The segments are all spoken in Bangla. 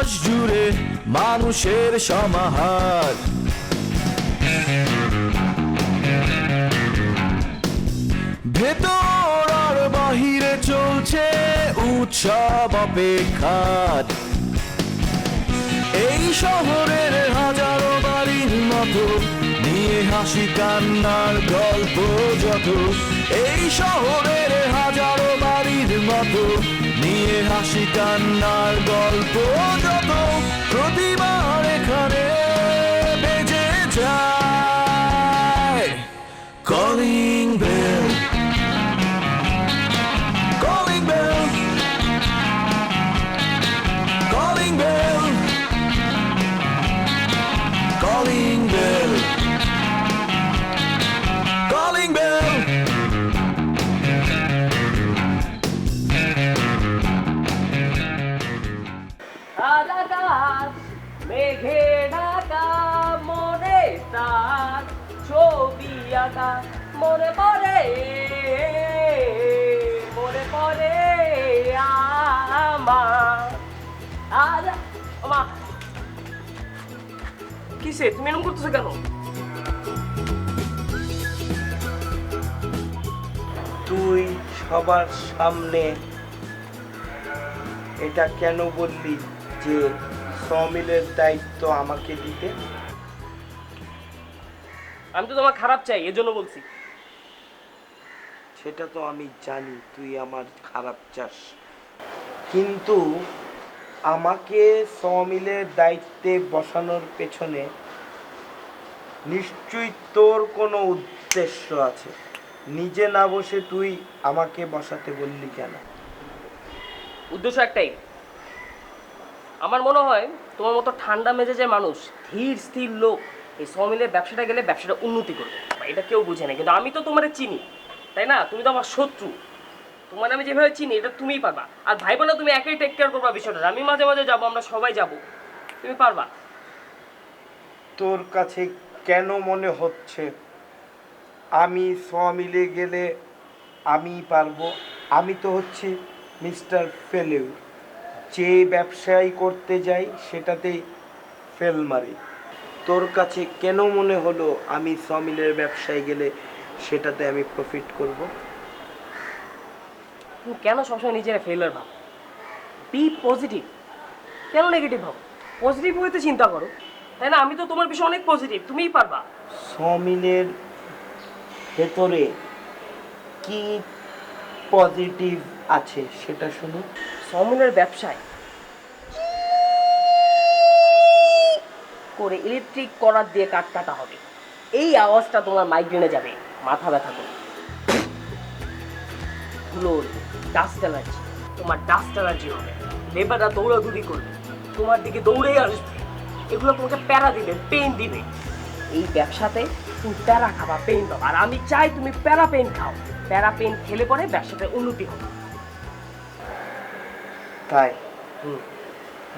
আকাশ জুড়ে মানুষের সমাহার। ভেতর আর বাহিরে চলছে উৎসব অপেক্ষার। এই শহরের হাজারো বাড়ির মতো নিয়ে হাসি কান্নার গল্প যত। এই শহরের হাজারো বাড়ির মতো নিয়ে হাসি কান্নার গল্প যত। প্রতিবার এখানে বেজে যায় calling bell, calling bell, calling bell, calling bell, calling bell. আকাশ মেঘে ঢাকা মনে তার ছবি আঁকা মনে পড়ে, মনে পড়ে আমার। মা কিসে তুমি এরকম করতেছো কেন? তুই সবার সামনে এটা কেন বললি যে সমিলের দায়িত্ব আমাকে দিতে? আমি তো তোমার খারাপ চাই এজন্য বলছি। সেটা তো আমি জানি তুই আমার খারাপ চাস, কিন্তু আমাকে সমিলের দায়িত্বে বসানোর পেছনে নিশ্চয়ই তোর কোনো উদ্দেশ্য আছে। নিজে না বসে তুই আমাকে বসাতে বললি কেন? উদ্দেশ্য একটাই, আমার মনে হয় তোমার মতো ঠান্ডা মেজাজের মানুষ, ধীর স্থির লোক এই সমিলের ব্যবসাটা গেলে ব্যবসাটা উন্নতি করবে। এটা কেউ বুঝে না, কিন্তু আমি তো তোমার চিনি, তাই না? তুমি তো আমার শত্রু, তোমার আমি যেভাবে চিনি এটা তুমিই পারবা। আর ভাই বোনা তুমি একাই টেক কেয়ার করবা বিষয়টা। আমি মাঝে মাঝে যাবো, আমরা সবাই যাব, তুমি পারবা। তোর কাছে কেন মনে হচ্ছে আমি সমিলে গেলে আমি পারবো? আমি তো হচ্ছে মিস্টার ফেলিউর, যে ব্যবসায় করতে যাই সেটাতেই ফেল মারি। তোর কাছে কেন মনে হলো আমি সমিলের ব্যবসায় গেলে সেটাতে আমি প্রফিট করব? তুমি কেন সবসময় নিজেরা ফেলার ভাব? বি পজিটিভ, কেন নেগেটিভ ভাবো? পজিটিভ হইতে চিন্তা করো, তাই না? আমি তো তোমার বিষয়ে অনেক পজিটিভ, তুমিই পারবা। সমিলের ভেতরে কি পজিটিভ আছে সেটা শুনো। সমিলের ব্যবসায় করে ইলেকট্রিক করার দিয়ে কাট কাটা হবে। এই আওয়াজটা তোমার মাইগ্রেনে যাবে, মাথা ব্যথা করবে, ধুলো উড়বে, ডাস্ট অ্যালার্জি, তোমার ডাস্ট অ্যালার্জি হবে, লেবাররা দৌড়াদৌড়ি করবে, তোমার দিকে দৌড়েই আসবে, এগুলো তোমাকে প্যারা দিবে, পেইন দিবে। এই ব্যবসাতে তুমি প্যারা খাবা, পেইন পাবা। আর আমি চাই তুমি প্যারা পেইন খাও, প্যারা পেইন খেলে পরে ব্যবসাতে উন্নতি হবে। তাই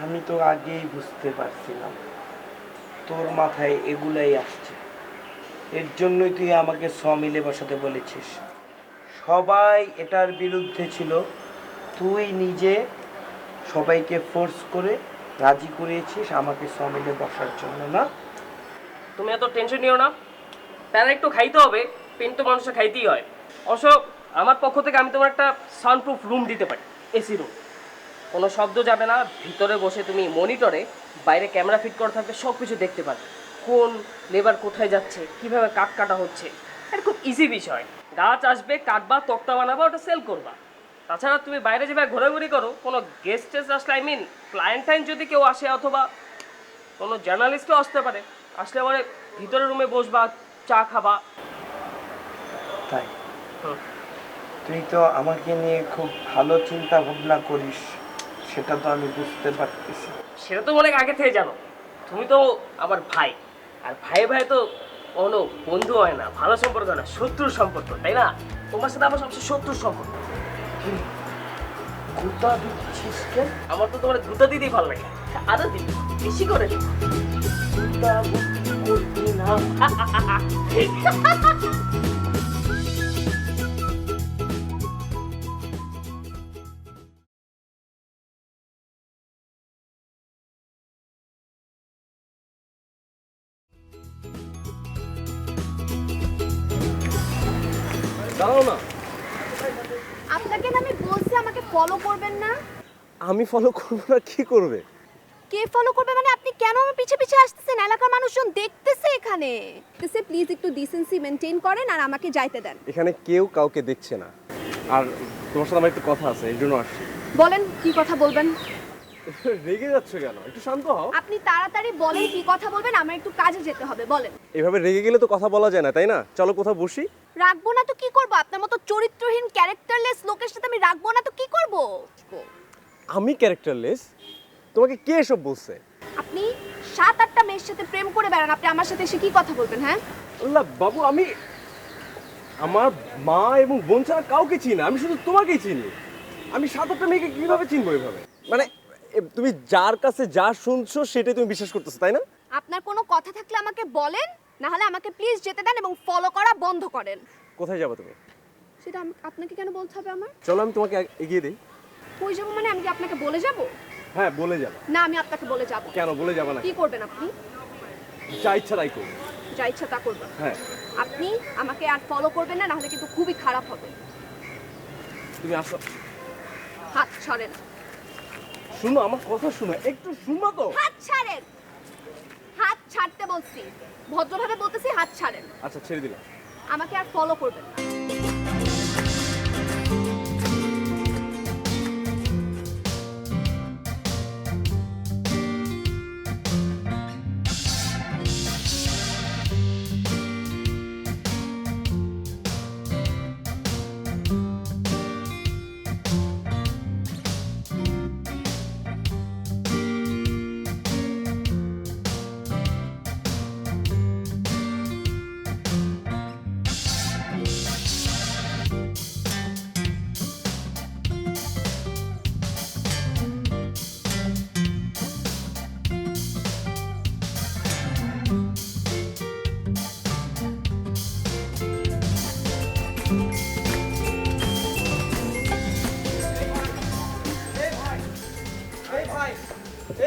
আমি তো আগেই বুঝতে পারছিলাম তোর মাথায় এগুলাই আসছে। এর জন্যই তুই আমাকে সমিলে বসাতে বলেছিস। সবাই এটার বিরুদ্ধে ছিল, তুই নিজে সবাইকে ফোর্স করে রাজি করিয়েছিস আমাকে সমিলে বসার জন্য, না? তুমি এত টেনশন নিও না, প্যারা একটু খাইতে হবে, পেন তো মানুষের খাইতেই হয়। অবশ্য আমার পক্ষ থেকে আমি তোমার একটা সাউন্ডপ্রুফ রুম দিতে পারি, এসি রুম। কোনো শব্দ যাবে না, ভিতরে বসে তুমি মনিটরে বাইরে ক্যামেরা ফিট করা থাকবে, সব কিছু দেখতে পাবে। কোন লেবার কোথায় যাচ্ছে, কিভাবে কাঠ কাটা হচ্ছে, এটা খুব ইজি বিষয়। গাছ আসবে, কাটবা, তক্তা বানাবা, ওটা সেল করবা। তাছাড়া তুমি বাইরে যেভাবে ঘোরাঘুরি করো, কোনো গেস্ট টেস্ট আসলে, আই মিন ক্লায়েন্টাইন যদি কেউ আসে, অথবা কোনো জার্নালিস্টও আসতে পারে, আসলে পরে ভিতরের রুমে বসবা, চা খাবা। তাই তুই তো আমাকে নিয়ে খুব ভালো চিন্তা ভাবনা করিস, সেটা তো আমি বুঝতে পারতেছি। সেটা তো অনেক আগে থেকে জানো, তুমি তো আমার ভাই, আর ভাই ভাই তো কোনো বন্ধু হয় না, ভালো সম্পর্ক হয় না, শত্রুর সম্পর্ক, তাই না? তোমার সাথে আমার সবচেয়ে শত্রুর সম্পর্ক। গুতা দিচ্ছিস কেন? আমার তো তোমার গুতা দিতেই ভালো লাগে, আরো দিবি, বেশি করে দিবি। গুতা করবি না। দাঁড়াও না। আপনাকে না আমি বলছি আমাকে ফলো করবেন না। আমি ফলো করবো না, কি করবে? কে ফলো করবে মানে আপনি কেন আমার পিছে পিছে আসতেছেন? এলাকার মানুষজন দেখতেছে এখানে। প্লিজ একটু ডিসেন্সি মেনটেন করেন আর আমাকে যাইতে দেন। এখানে কেউ কাউকে দেখছে না, আর তোমার সাথে আমার একটু কথা আছে, এই জন্য আসছি। বলেন কি কথা বলবেন। রেগে যাচ্ছ কেন? একটু শান্ত হও। আপনি তাড়াতাড়ি বলেন কি কথা বলবেন, আমার একটু কাজে যেতে হবে। বলেন। এভাবে রেগে গেলে তো কথা বলা যায় না, তাই না? চলো কোথাও বসি। রাখবো না তো কি করব? আপনার মতো চরিত্রহীন ক্যারেক্টারলেস লোকের সাথে আমি রাখবো না তো কি করব? আমি ক্যারেক্টারলেস? তোমাকে কে এসব বলছে? আপনি 7-8টা মেয়ের সাথে প্রেম করে বেড়ান, আপনি আমার সাথে এসে কি কথা বলবেন? হ্যাঁ আল্লাহ বাবু, আমি আমার মা এবং বোন ছাড়া কাউকে চিনি না, আমি শুধু তোমাকেই চিনি। আমি 7-8টা মেয়েকে কিভাবে চিনবো এভাবে? মানে তুমি যার কাছে যা শুনছো সেটাই তুমি বিশ্বাস করতেছো, তাই না? আপনার কোনো কথা থাকলে আমাকে বলেন, না হলে আমাকে প্লিজ যেতে দেন এবং ফলো করা বন্ধ করেন। কোথায় যাবো তুমি? সেটা আপনাকে কেন বলতে হবে আমার? চলো আমি তোমাকে এগিয়ে দিই। কই যাবো মানে? আমি কি আপনাকে বলে যাব? হ্যাঁ, বলে যাবো। না, আমি আপনাকে বলে যাব। কেন বলে যাবো না? কি করবেন আপনি? যা ইচ্ছা তাই করবো। যা ইচ্ছা তা করবেন? হ্যাঁ। আপনি আমাকে আর ফলো করবেন না, না হলে কিন্তু খুবই খারাপ হবে। তুমি আসো। হাত ছাড়েন। শুনো, আমার কথা শুনো, একটু শুনো তো। হাত ছাড়েন। হাত ছাড়তে বলছি, ভদ্রভাবে বলতেছি, হাত ছাড়েন। আচ্ছা, ছেড়ে দিলাম। আমাকে আর ফলো করবেন না।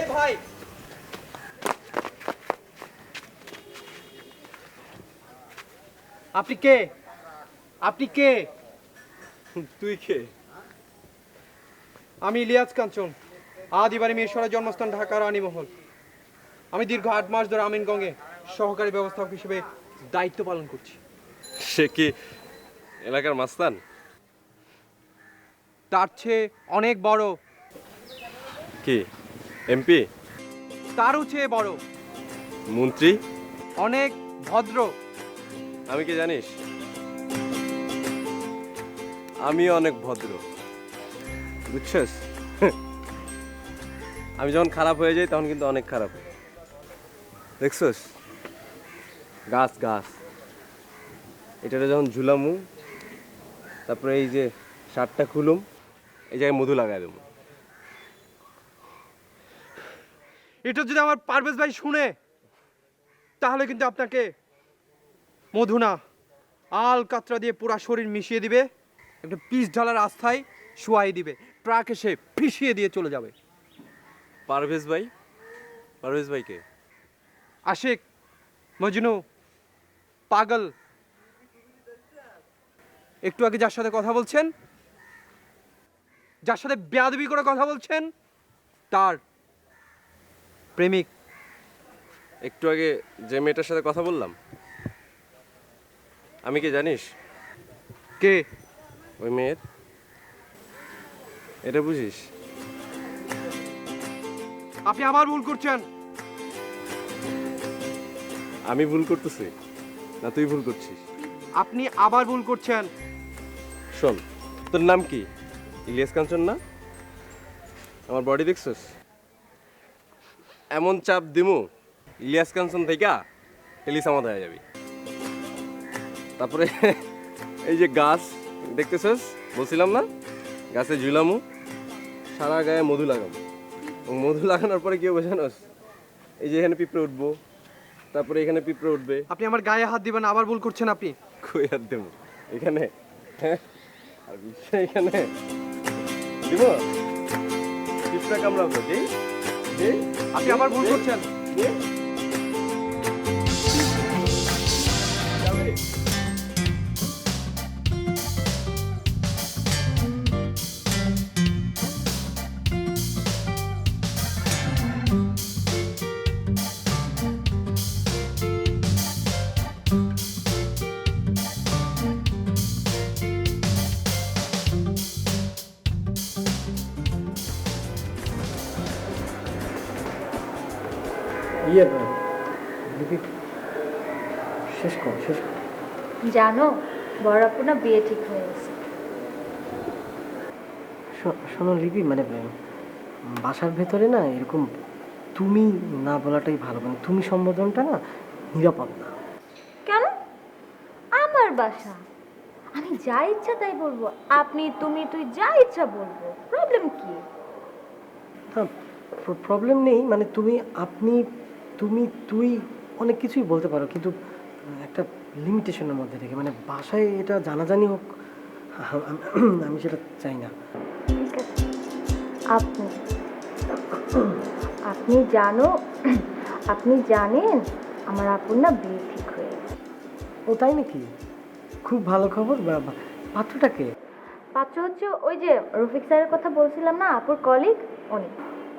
এই ভাই, আপনি কে? আপনি কে? তুই কে? আমি ইলিয়াস কাঞ্চন, আদিবাড়ি মিরসরাই জন্মস্থান ঢাকা রানীমহল। আমি দীর্ঘ 8 মাস ধরে আমিনগঞ্জে সহকারী ব্যবস্থাপক হিসেবে দায়িত্ব পালন করছি। সে কি এলাকার মাস্তান? তার চেয়ে অনেক বড়। কি এমপি? তারও চেয়ে বড়। মন্ত্রী? অনেক ভদ্র। আমি কি জানিস? আমি অনেক ভদ্র, বুঝছস? আমি যখন খারাপ হয়ে যাই তখন কিন্তু অনেক খারাপ হয়। দেখছস গাছ গাছ, এটারে যখন ঝুলামু, তারপরে এই যে শার্টটা খুলুম, এই জায়গায় মধু লাগাই দেবো। এটা যদি আমার পারভেজ ভাই শুনে, তাহলে কিন্তু আপনাকে মধু না, আল কাতরা দিয়ে পুরা শরীর মিশিয়ে দিবে, একটা পিস ঢালার আস্থায় শুয়াই দিবে, ট্রাক এসে ফিসিয়ে দিয়ে চলে যাবে। পারভেজ ভাই? পারভেজ ভাই কে? আশিক, মজনু, পাগল। একটু আগে যার সাথে কথা বলছেন, যার সাথে বেয়াদবি করে কথা বলছেন, তার প্রেমিক। একটু আগে যে মেয়েটার সাথে কথা বললাম, আমি কি জানিস? কে? ওই মেয়ের। এটা বুঝিস? আপনি আবার ভুল করছেন। আমি ভুল করতেছি না তুই ভুল করছিস? আপনি আবার ভুল করছেন। শোন, তোর নাম কি? ইলিয়াস কাঞ্চন না? আমার বডি দেখছিস? এমন চাপ দিমু, ইলিয়াস কাঞ্চন থেকে এলিস আমাদের হয়ে যাবি। তারপরে এই যে গাছ দেখতেছিস, বলছিলাম না গাছে ঝুলামু, সারা গায়ে মধু লাগাবো। মধু লাগানোর পরে কি হবে জানোস? এই যে এখানে পিঁপড়ে উঠবো, তারপরে এখানে পিঁপড়ে উঠবে। আপনি আমার গায়ে হাত দিবেন, আবার ভুল করছেন আপনি। কই হাত দেবো? এখানে, হ্যাঁ, আর এখানে দিব। পিঁপড়া কামড়াবো। আপনি আবার ভুল করছেন। ইয়ে লিপি শেষ কর শেষ কর। জানো বড় আপু না বিয়ে ঠিক হয়ে গেছে। শোনো লিপি মানে বাসার ভেতরে না এরকম তুমি না বলাটাই ভালো, মানে তুমি সম্বোধনটা না নিরাপদ না। কেন? আমার বাসা, আমি যা ইচ্ছা তাই বলবো। আপনি তুমি তুই যা ইচ্ছা বলবো, প্রবলেম কি? হ্যাঁ, প্রবলেম নেই, মানে তুমি আপনি তুমি তুই অনেক কিছুই বলতে পারো, কিন্তু একটা লিমিটেশনের মধ্যে থেকে, মানে বাসায় এটা জানাজানি হোক আমি সেটা চাই না। ঠিক আছে, আপনি আপনি জানো আপনি জানেন আমার আপুর না বিয়ে ঠিক হয়ে গেছে। ও তাই নাকি? খুব ভালো খবর। পাত্রটাকে? পাত্র হচ্ছে ওই যে রফিক স্যারের কথা বলছিলাম না, আপুর কলিগ, উনি।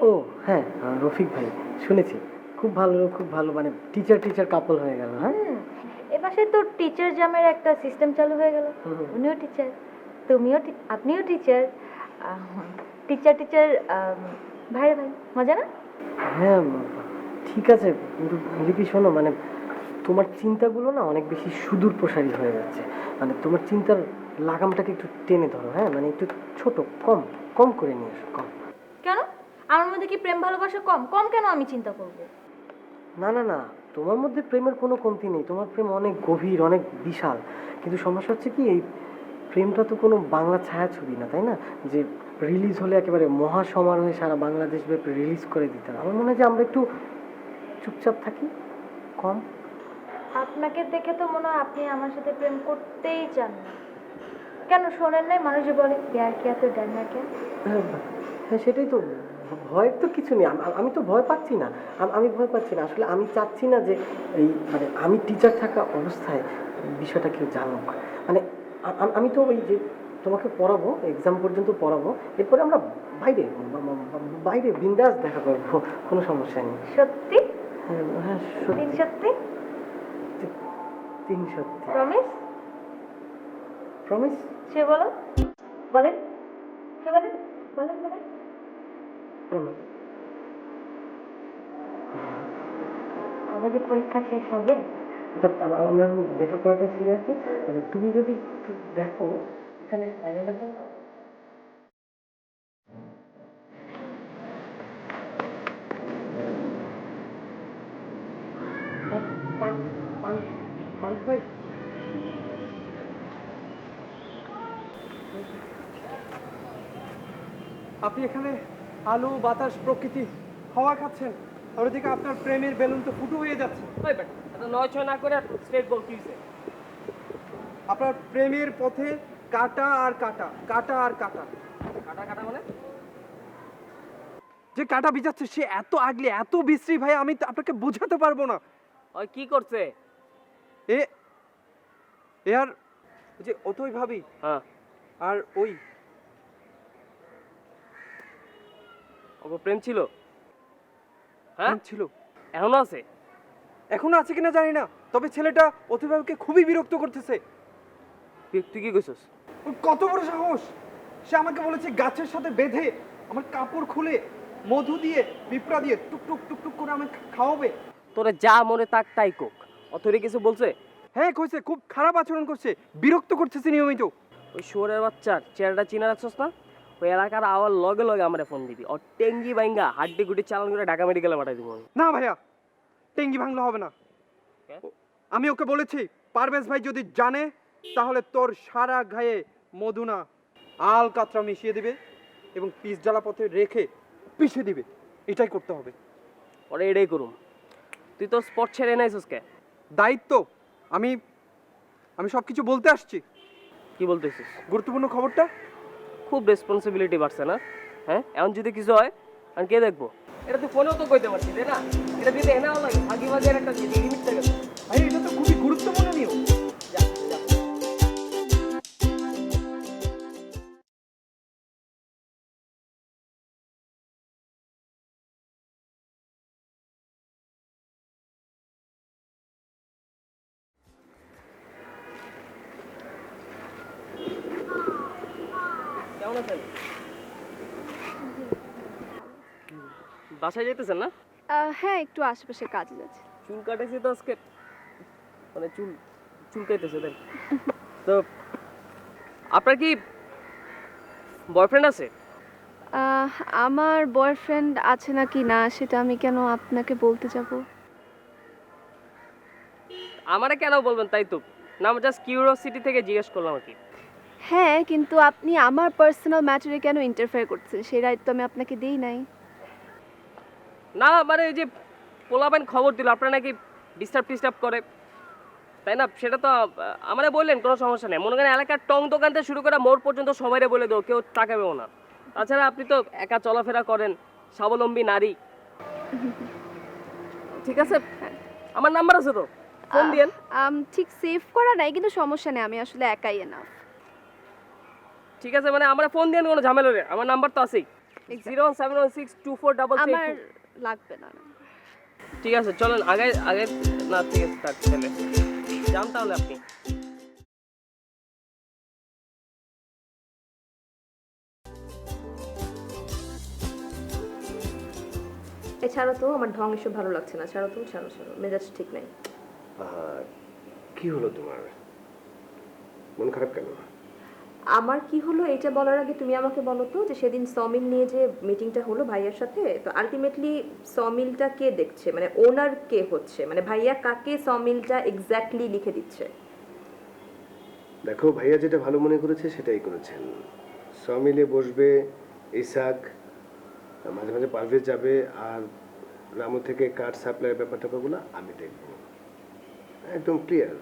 ও হ্যাঁ, রফিক ভাই, শুনেছি। খুব ভালো খুব ভালো, মানে টিচার কাপল হয়ে গেল। হ্যাঁ, এপাশে তো টিচার জামের একটা সিস্টেম চালু হয়ে গেল। উনিও টিচার, আপনিও টিচার, টিচার ভাইরে ভাই, মজা না? হ্যাঁ ঠিক আছে, কিন্তু লিপি শোনো, মানে তোমার চিন্তাগুলো না অনেক বেশি সুদূর প্রসারী হয়ে যাচ্ছে। মানে তোমার চিন্তার লাগামটাকে একটু টেনে ধরো। হ্যাঁ, মানে একটু ছোট, কম কম করে নিয়ে এসো, কম। কেন? আমার মধ্যে কি প্রেম ভালোবাসা কম? কম কেন আমি চিন্তা করব? না না না, তোমার মধ্যে প্রেমের কোনো কমতি নেই, তোমার প্রেম অনেক গভীর, অনেক বিশাল। কিন্তু সমস্যা হচ্ছে কি, এই প্রেমটা তো কোনো বাংলা ছায়াছবি না, তাই না? যে রিলিজ হলে একেবারে মহাসমারোহে সারা বাংলাদেশ ব্যাপী রিলিজ করে দিতে হবে। আমার মনে হয় যে আমরা একটু চুপচাপ থাকি, কম। আপনাকে দেখে তো মনে হয় আপনি আমার সাথে প্রেম করতেই চান না। কেন শোনেন নাই মানুষ যে বলে প্যার কিয়া তো ডর না কিয়া? হ্যাঁ হ্যাঁ, সেটাই তো, ভয়ের তো কিছু নেই। আমি তো ভয় পাচ্ছি না, আমি ভয় পাচ্ছি না। আসলে আমি চাচ্ছি না যে এই মানে আমি টিচার থাকা অবস্থায় বিষয়টা কেউ জানুক। মানে আমি তো ওই যে তোমাকে পড়াবো, এক্সাম পর্যন্ত পড়াবো, এরপরে আমরা বাইরে বাইরে বিন্দাস দেখা করবো, কোনো সমস্যা নেই। সত্যি? হ্যাঁ হ্যাঁ, তিন সত্যি, সত্যি? 3 সত্যি। প্রমিস? প্রমিস? সে বলো, বলেন, সে বলেন, বলেন বলেন। প্রমিস। আমাদের পরীক্ষা শেষ হবে। আমরা দেখা করাটা সিরিয়াসলি, তুমি যদি একটু দেখো এখানে আপনি এখানে আলো বাতাস প্রকৃতি হাওয়া খাচ্ছেন, আর ওদিকে আপনার প্রেমের বেলুন তো ফুটো হয়ে যাচ্ছে। ওই বেটা, এত নয় ছয় না করে স্ট্রেট বল কি হইছে? আপনার প্রেমের পথে কাটা আর কাটা, কাটা আর কাটা। কাটা কাটা মানে? যে কাটা বিজাচ্ছে সে এত আগলে, এত বিশ্রী ভাই, আমি তো আপনাকে বোঝাতে পারবো না। ওই কি করছে? এ এ আর ওই যে অতই ভাবি, হ্যাঁ, আর ওই ওকে প্রেম ছিল? হ্যাঁ ছিল, এখনো আছে? এখনো আছে কিনা জানি না, তবে ছেলেটা অতই ভাবিকে খুবই বিরক্ত করতেছে। তুই কি কইছস? ওর কত বড় সাহস! সে আমাকে বলেছে গাছের সাথে বেঁধে আমার কাপড় খুলে মধু দিয়ে পিঁপড়া দিয়ে টুক টুক টুক টুক করে আমাকে খাওয়াবে। তোরে যা মনে তাক তাই কোক। অথরে কিছু বলছে? হ্যাঁ কইছে, খুব খারাপ আচরণ করছে, বিরক্ত করতেছে নিয়মিত। ওই শুয়োরের বাচ্চার চেহারাটা চিনা রাখছস না? ওই এলাকার আওয়ার লগে লগে আমরা ফোন দিবি। আর টেঙ্গি বাইঙ্গা হাড্ডি গুটি চালান করে ঢাকা মেডিকেলে পাঠাই দিব আমি। না ভাইয়া, টেঙ্গি ভাঙলে হবে না। কে? আমি ওকে বলেছি পারভেজ ভাই যদি জানে তাহলে তোর সারা গায়ে মধু না আল কাতরা মিশিয়ে দিবে এবং পিস জ্বালা পথে রেখে পিষে দিবে। এটাই করতে হবে। ওরে এটাই করুম। তুই তো স্পট ছেড়ে নাইছস কে? দায়িত্ব। আমি আমি সব কিছু বলতে আসছি। কি বলতেছিস? গুরুত্বপূর্ণ খবরটা। খুব রেসপন্সিবিলিটি বাড়ছে না? হ্যাঁ, এখন যদি কিছু হয় আর কে দেখবো? এটা তুই ফোনেও তো কইতে পারছিস, তাই না? এটা দিতে এনাও লাগে, ভাগি ভাগি আর একটা লিমিট থাকে। ভাই এটা তো খুবই গুরুত্বপূর্ণ নিয়ম। যা যা। কেমন আছেন? বাসায় যেতেছেন না? হ্যাঁ, একটু আশেপাশে কাজে যাচ্ছে। চুল কাটেছি তো আজকে, মানে চুলকাইতেছে তাই। তো আপনার কি বয়ফ্রেন্ড আছে? আমার বয়ফ্রেন্ড আছে নাকি না সেটা আমি কেন আপনাকে বলতে যাব? আমারে কেন বলবেন তাই তো না, আমি জাস্ট কিউরিওসিটি থেকে জিজ্ঞেস করলাম আর কি। হ্যাঁ, কিন্তু আপনি আমার পার্সোনাল ম্যাটারে কেন ইন্টারফেয়ার করছেন সেই রাইট তো আমি আপনাকে দেই নাই। না মানে এই যে পোলাবেন খবর দিল আপনার নাকি ডিস্টার্ব করে, তাই না? সেটা তো আমারে বললেন, কোনো সমস্যা নেই। মনে করেন এলাকার টং দোকান থেকে শুরু করে মোড় পর্যন্ত সবাইরে বলে দেবো, কেউ তাকাবেও না। তাছাড়া আপনি তো একা চলাফেরা করেন, স্বাবলম্বী নারী। ঠিক আছে, আমার নাম্বার আছে তো, ফোন দিয়েন। ঠিক সেভ করা নাই, কিন্তু সমস্যা নেই, আমি আসলে একাই এনাফ। ঠিক আছে, মানে আমার ফোন দিয়েন, কোনো ঝামেলা নেই, আমার নাম্বার তো আছেই। 0716242 আমার লাগবে না। ঠিক আছে, চলেন আগে আগে। না ঠিক আছে, থাক তাহলে যান তাহলে আপনি। ছাড়ো তো, আমার ঢং এসব ভালো লাগছে না। ছাড়ো তো, ছাড়ো ছাড়ো, মেজাজ ঠিক নাই। কি হলো তোমার? মন খারাপ কেন? আমার কি হলো এটা বলার আগে তুমি আমাকে বলো তো, যে সেদিন সমিল নিয়ে যে মিটিংটা হলো ভাইয়ার সাথে, তো আলটিমেটলি সমিলটা কে দেখছে, মানে ওনার কে হচ্ছে, মানে ভাইয়া কাকে সমিলটা এক্স্যাক্টলি লিখে দিচ্ছে? দেখো, ভাইয়া যেটা ভালো মনে করেছে সেটাই করেছেন। সমিলে বসবে ইসাক, মাঝে মাঝে পারভেজ যাবে, আর রামু থেকে কার্ড সাপ্লাইয়ের ব্যাপারগুলো আমি দেখবো। একদম ক্লিয়ার।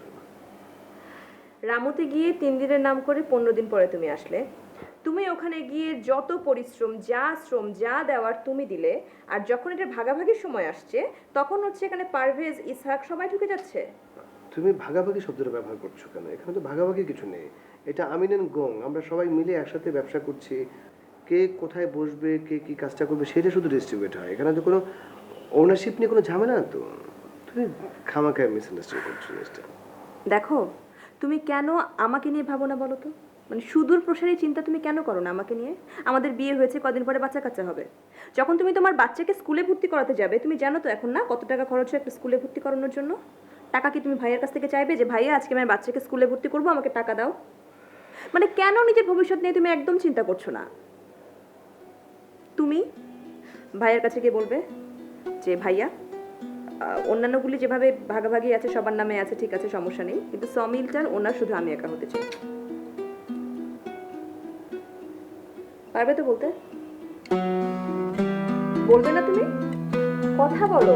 রামুতে গিয়ে 3 দিনের নাম করে 15 দিন পরে তুমি আসলে। তুমি ওখানে গিয়ে যত পরিশ্রম, যা শ্রম, যা দেওয়ার তুমি দিলে, আর যখন এটা ভাগাভাগির সময় আসছে তখন হচ্ছে এখানে পারভেজ, ইসহাক সবাই ঢুকে যাচ্ছে। তুমি ভাগাভাগি শব্দটা ব্যবহার করছো কেন? এখানে তো ভাগাভাগি কিছু নেই। এটা আমিন এন্ড গং, আমরা সবাই মিলে একসাথে ব্যবসা করছি। কে কোথায় বসবে, কে কি কাজটা করবে সেটা শুধু ডিস্ট্রিবিউট হয়। এখানে তো কোনো ওনারশিপ নিয়ে কোনো ঝামেলা না তো। তুমি খামাখায় মিসআন্ডারস্ট্যান্ড করছো জিনিসটা। দেখো, তুমি কেন আমাকে নিয়ে ভাবো না বলো তো? মানে সুদূর প্রসারী চিন্তা তুমি কেন করো না আমাকে নিয়ে? আমাদের বিয়ে হয়েছে, কদিন পরে বাচ্চা কাচ্চা হবে। যখন তুমি তোমার বাচ্চাকে স্কুলে ভর্তি করাতে যাবে, তুমি জানো তো এখন না কত টাকা খরচ হয় একটা স্কুলে ভর্তি করানোর জন্য? টাকা কি তুমি ভাইয়ের কাছ থেকে চাইবে যে ভাইয়া আজকে আমার বাচ্চাকে স্কুলে ভর্তি করবো, আমাকে টাকা দাও? মানে কেন নিজের ভবিষ্যৎ নিয়ে তুমি একদম চিন্তা করছো না? তুমি ভাইয়ের কাছে গিয়ে বলবে যে ভাইয়া, অন্যান্যগুলি যেভাবে ভাগাভাগি আছে সবার নামে আছে, ঠিক আছে, সমস্যা নেই, কিন্তু সমিলটার ওনার শুধু আমি একা হতে চাই। পারবে তো বলতে? বলবে না তুমি? কথা বলো।